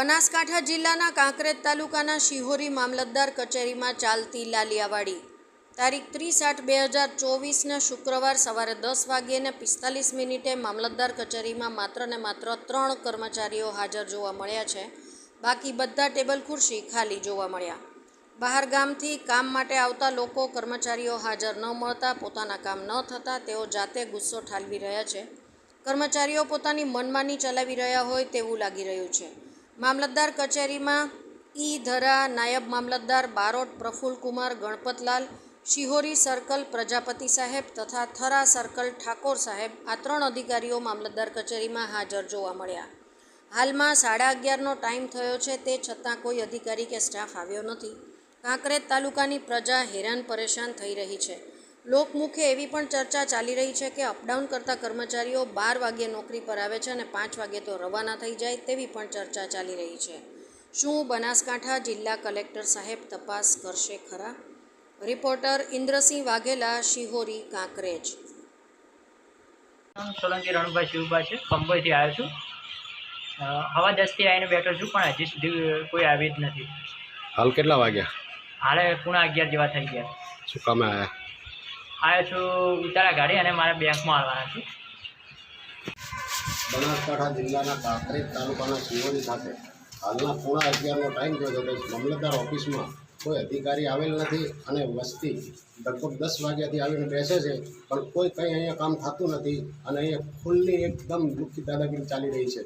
બનાસકાંઠા જિલ્લાના કાંકરેજ તાલુકાના શિહોરી મામલતદાર કચેરીમાં ચાલતી લાલિયાવાડી તારીખ 30/8/2024 શુક્રવાર સવારે 10:45 મામલતદાર કચેરીમાં માત્ર ને માત્ર 3 કર્મચારીઓ હાજર જોવા મળ્યા છે. બાકી બધા ટેબલ ખુરશી ખાલી જોવા મળ્યા. બહાર ગામથી કામ માટે આવતા લોકો કર્મચારીઓ હાજર ન મળતા પોતાના કામ ન થતાં તેઓ જાતે ગુસ્સો ઠાલવી રહ્યા છે. કર્મચારીઓ પોતાની મનમાની ચલાવી રહ્યા હોય તેવું લાગી રહ્યું છે. મામલતદાર કચેરીમાં ધરા નાયબ મામલતદાર બારોટ પ્રફુલ્લકુમાર ગણપતલાલ, શિહોરી સર્કલ પ્રજાપતિ સાહેબ તથા થરા સર્કલ ઠાકોર સાહેબ આ 3 અધિકારીઓ મામલતદાર કચેરીમાં હાજર જોવા મળ્યા. હાલમાં 11:30નો ટાઈમ થયો છે, તે છતાં કોઈ અધિકારી કે સ્ટાફ આવ્યો નથી. કાંકરેજ તાલુકાની પ્રજા હેરાન પરેશાન થઈ રહી છે. લોકમુખે એવી પણ ચર્ચા ચાલી રહી છે કે અપડાઉન કરતા કર્મચારીઓ 12 વાગ્યે નોકરી પર આવે છે અને 5 વાગ્યે તો રવાના થઈ જાય તેવી પણ ચર્ચા ચાલી રહી છે. શું બનાસકાંઠા જિલ્લા કલેક્ટર સાહેબ તપાસ કરશે ખરા? રિપોર્ટર ઇન્દ્રસિંહ વાઘેલા, શિહોરી, કાંકરેજ. સોલંકી રણભાઈ શિવભાઈ છે, કંબોઈથી આવ્યો છું. હવા 10થી આવીને બેઠો છું, પણ હજી સુધી કોઈ આવી જ નથી. હાલ કેટલા વાગ્યા? હાલે 11:30 જેવા થઈ ગયા. શું કામે આવ્યા? આવ્યો છું ઉતારા ગાડી અને મારે બેંકમાં આવવાના છું. બનાસકાંઠા જિલ્લાના કાંકરેજ તાલુકાના શિહોરી ખાતે હાલના 11:30નો ટાઈમ થયો હતો. મામલતદાર ઓફિસમાં કોઈ અધિકારી આવેલ નથી અને વસ્તી લગભગ 10 વાગ્યાથી આવીને બેસે છે, પણ કોઈ કંઈ અહીંયા કામ થતું નથી અને અહીંયા ફૂલની એકદમ દુઃખી દાદાગીરી ચાલી રહી છે.